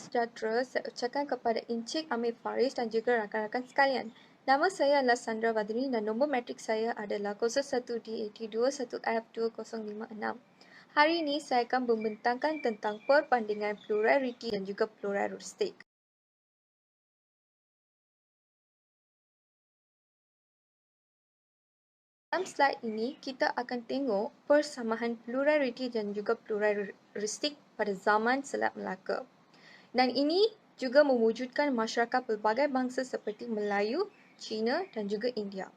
sejahtera, saya ucapkan kepada Encik Amir Faris dan juga rakan-rakan sekalian. Nama saya adalah Sandra Badri dan nombor metrik saya adalah 01DAT21F2056. Hari ini saya akan membentangkan tentang perbandingan plurality dan juga pluralistik. Dalam slide ini, kita akan tengok persamaan plurality dan juga pluralistik pada zaman Selat Melaka. Dan ini juga mewujudkan masyarakat pelbagai bangsa seperti Melayu, Cina dan juga India.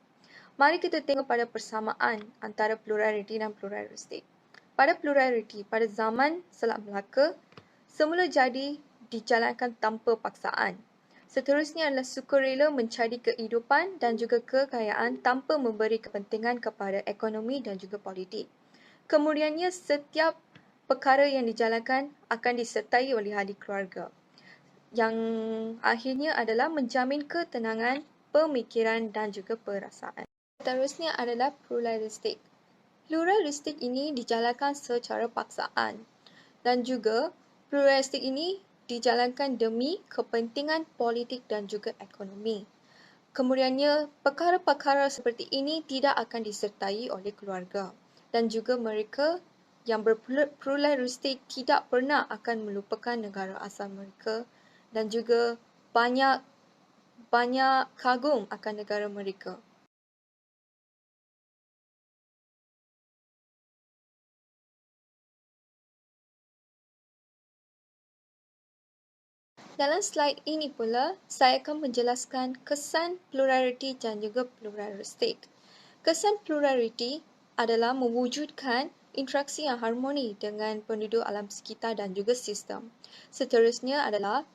Mari kita tengok pada persamaan antara plurality dan pluralistik. Pada plurality, pada zaman Selat Melaka, semula jadi dijalankan tanpa paksaan. Seterusnya adalah sukarela mencari kehidupan dan juga kekayaan tanpa memberi kepentingan kepada ekonomi dan juga politik. Kemudiannya, setiap perkara yang dijalankan akan disertai oleh ahli keluarga. Yang akhirnya adalah menjamin ketenangan pemikiran dan juga perasaan. Seterusnya adalah pluralistik. Pluralistik ini dijalankan secara paksaan dan juga pluralistik ini dijalankan demi kepentingan politik dan juga ekonomi. Kemudiannya, perkara-perkara seperti ini tidak akan disertai oleh keluarga dan juga mereka yang berpluralistik tidak pernah akan melupakan negara asal mereka dan juga banyak kagum akan negara mereka. Dalam slide ini pula, saya akan menjelaskan kesan plurality dan juga pluralistik. Kesan plurality adalah mewujudkan interaksi yang harmoni dengan penduduk alam sekitar dan juga sistem. Seterusnya adalah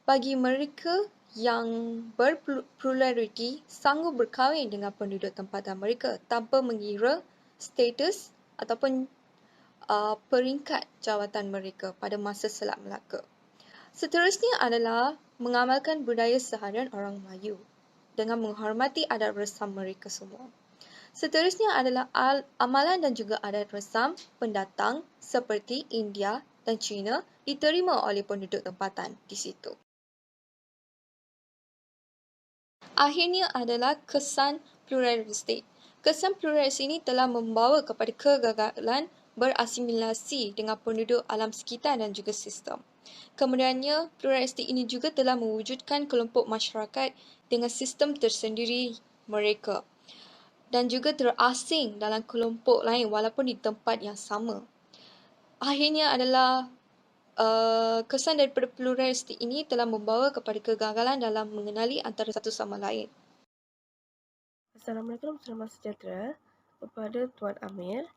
bagi mereka yang berplurality sanggup berkahwin dengan penduduk tempatan mereka tanpa mengira status ataupun peringkat jawatan mereka pada masa Selat Melaka. Seterusnya adalah mengamalkan budaya seharian orang Melayu dengan menghormati adat resam mereka semua. Seterusnya adalah amalan dan juga adat resam pendatang seperti India dan China diterima oleh penduduk tempatan di situ. Akhirnya adalah kesan pluralistik. Kesan pluralis ini telah membawa kepada kegagalan berasimilasi dengan penduduk alam sekitar dan juga sistem. Kemudiannya, pluralistik ini juga telah mewujudkan kelompok masyarakat dengan sistem tersendiri mereka dan juga terasing dalam kelompok lain walaupun di tempat yang sama. Akhirnya adalah kesan daripada pluralistik ini telah membawa kepada kegagalan dalam mengenali antara satu sama lain. Assalamualaikum, selamat sejahtera kepada Tuan Amir.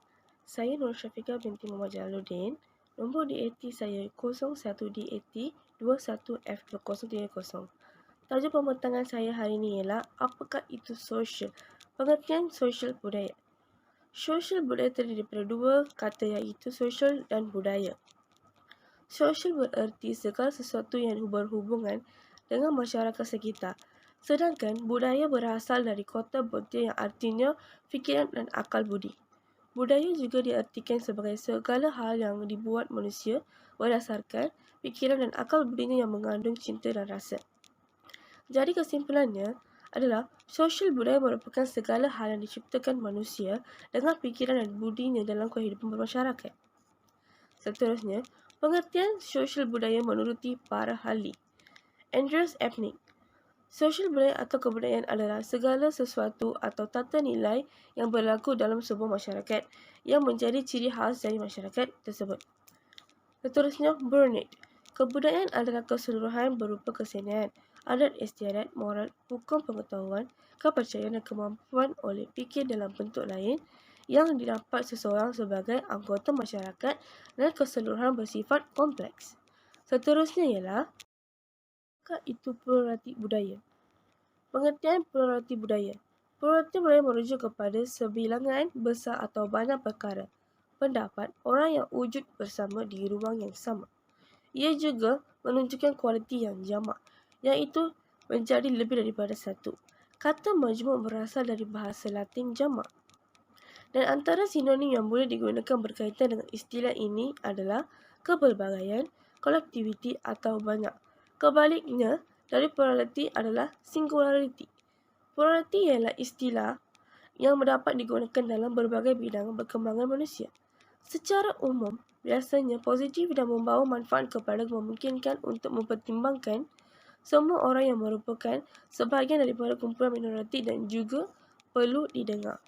Saya Nur Syafiqah binti Muhammad Jalaluddin. Nombor DAT saya 01DAT21F2030. Tajuk pembentangan saya hari ini ialah apakah itu sosial? Pengertian sosial budaya. Sosial budaya terdiri daripada dua kata iaitu sosial dan budaya. Sosial bererti segala sesuatu yang berhubungan dengan masyarakat sekitar. Sedangkan budaya berasal dari kata Bontia yang artinya fikiran dan akal budi. Budaya juga diartikan sebagai segala hal yang dibuat manusia berdasarkan fikiran dan akal budinya yang mengandung cinta dan rasa. Jadi kesimpulannya adalah sosial budaya merupakan segala hal yang diciptakan manusia dengan fikiran dan budinya dalam kehidupan bermasyarakat. Seterusnya, pengertian sosial budaya menuruti para ahli. Andreas Epnik. Sosial budaya atau kebudayaan adalah segala sesuatu atau tata nilai yang berlaku dalam sebuah masyarakat yang menjadi ciri khas dari masyarakat tersebut. Seterusnya, Burnett. Kebudayaan adalah keseluruhan berupa kesenian, adat istiadat, moral, hukum pengetahuan, kepercayaan dan kemampuan oleh fikir dalam bentuk lain yang didapat seseorang sebagai anggota masyarakat dan keseluruhan bersifat kompleks. Seterusnya ialah apakah itu pluraliti budaya? Pengertian pluraliti budaya. Pluraliti budaya merujuk kepada sebilangan besar atau banyak perkara, pendapat orang yang wujud bersama di ruang yang sama. Ia juga menunjukkan kualiti yang jamak, iaitu menjadi lebih daripada satu. Kata majmuk berasal dari bahasa Latin jamak. Dan antara sinonim yang boleh digunakan berkaitan dengan istilah ini adalah kepelbagaian, kolektiviti atau banyak. Kebaliknya, dari plurality adalah singularity. Plurality ialah istilah yang dapat digunakan dalam berbagai bidang perkembangan manusia. Secara umum, biasanya positif dan membawa manfaat kepada memungkinkan untuk mempertimbangkan semua orang yang merupakan sebahagian daripada kumpulan minoriti dan juga perlu didengar.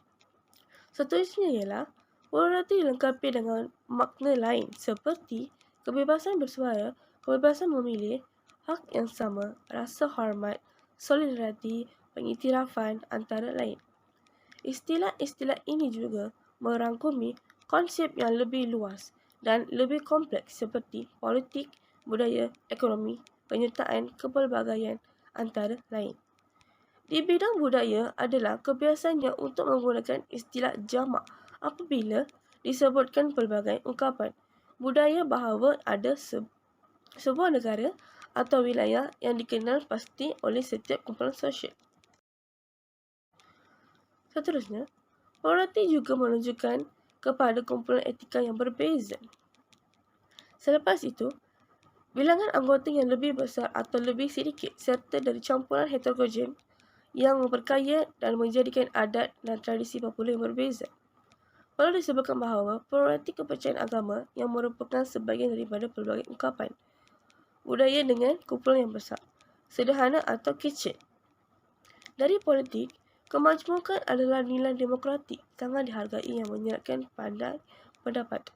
Seterusnya ialah plurality dilengkapi dengan makna lain seperti kebebasan bersuara, kebebasan memilih, hak yang sama, rasa hormat, solidariti, pengiktirafan antara lain. Istilah-istilah ini juga merangkumi konsep yang lebih luas dan lebih kompleks seperti politik, budaya, ekonomi, penyertaan, kepelbagaian antara lain. Di bidang budaya adalah kebiasaannya untuk menggunakan istilah jamak apabila disebutkan pelbagai ungkapan budaya bahawa ada sebuah negara atau wilayah yang dikenal pasti oleh setiap kumpulan sosial. Seterusnya, plurality juga menunjukkan kepada kumpulan etika yang berbeza. Selepas itu, bilangan anggota yang lebih besar atau lebih sedikit serta dari campuran heterogen yang memperkaya dan menjadikan adat dan tradisi popular yang berbeza. Perlu disebutkan bahawa pluraliti kepercayaan agama yang merupakan sebahagian daripada pelbagai ungkapan budaya dengan kumpulan yang besar, sederhana atau kecil. Dari politik, kemajmukan adalah nilai demokratik sangat dihargai yang menyeratkan pandai pendapat.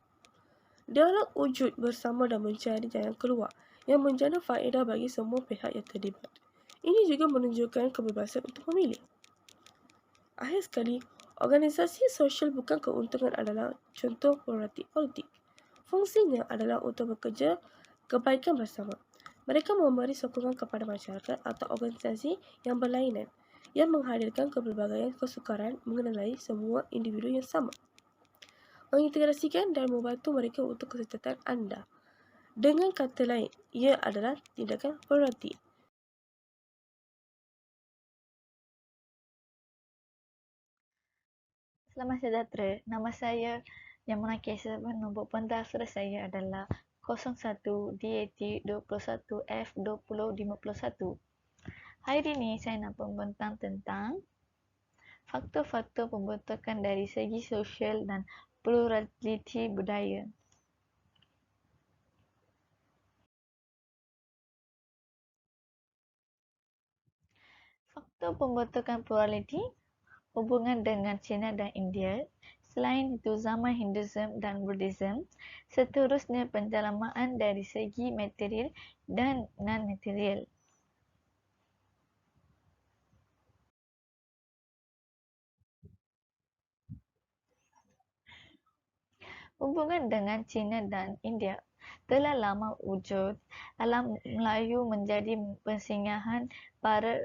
Dialog wujud bersama dan mencari jalan keluar yang menjana faedah bagi semua pihak yang terlibat. Ini juga menunjukkan kebebasan untuk memilih. Akhir sekali, organisasi sosial bukan keuntungan adalah contoh pluraliti politik. Fungsinya adalah untuk bekerja kebaikan bersama. Mereka memberi sokongan kepada masyarakat atau organisasi yang berlainan yang menghadirkan kepelbagaian kesukaran mengenai semua individu yang sama. Mengintegrasikan dan membantu mereka untuk kesejahteraan anda. Dengan kata lain, ia adalah tindakan pluraliti. Selamat sejahtera. Nama saya Yamuna Kesa. Nombor pendaftar saya adalah 01 DAT 21 F 2051. Hari ini saya nak membentang tentang faktor-faktor pembentukan dari segi sosial dan pluraliti budaya. Faktor pembentukan pluraliti hubungan dengan China dan India. Selain itu, zaman Hinduism dan Buddhism, seterusnya penjelamaan dari segi material dan non-material. Hubungan dengan China dan India telah lama wujud. Alam Melayu menjadi persinggahan para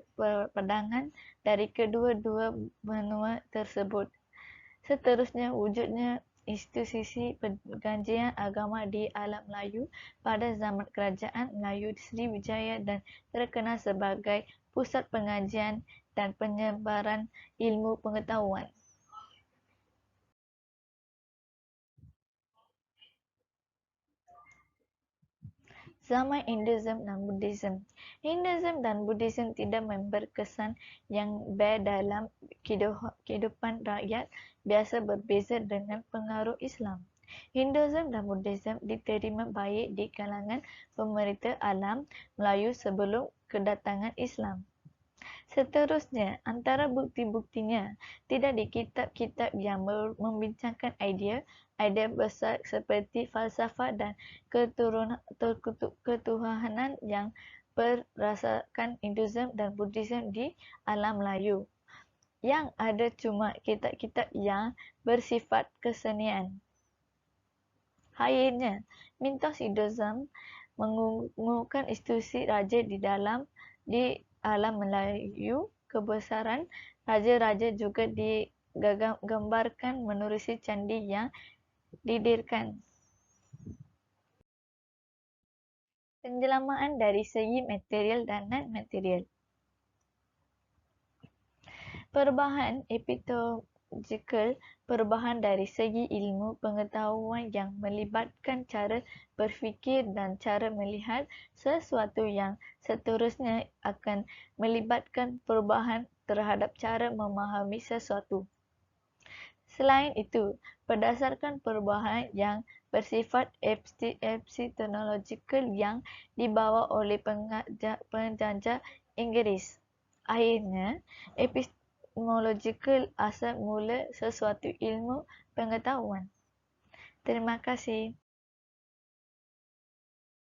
pedagang dari kedua-dua benua tersebut. Seterusnya, wujudnya institusi pergajian agama di alam Melayu pada zaman Kerajaan Melayu Sriwijaya dan terkenal sebagai pusat pengajian dan penyebaran ilmu pengetahuan. Zaman Hinduism dan Buddhism. Hinduism dan Buddhism tidak berkesan yang baik dalam kehidupan rakyat biasa berbeza dengan pengaruh Islam. Hinduism dan Buddhism diterima baik di kalangan pemerintah alam Melayu sebelum kedatangan Islam. Seterusnya, antara bukti-buktinya tidak di kitab-kitab yang membincangkan idea besar seperti falsafah dan ketuhanan yang berdasarkan Hinduism dan Buddhism di alam Melayu. Yang ada cuma kitab-kitab yang bersifat kesenian. Akhirnya, mitos Hinduism mengukuhkan institusi raja di alam Melayu. Kebesaran raja-raja juga digambarkan menerusi candi yang didirikan. Penjelamaan dari segi material dan non-material. Perubahan epistemological perubahan dari segi ilmu pengetahuan yang melibatkan cara berfikir dan cara melihat sesuatu yang seterusnya akan melibatkan perubahan terhadap cara memahami sesuatu. Selain itu, berdasarkan perubahan yang bersifat epistemological yang dibawa oleh penjajah Inggeris, akhirnya epistemological asal mula sesuatu ilmu pengetahuan. Terima kasih.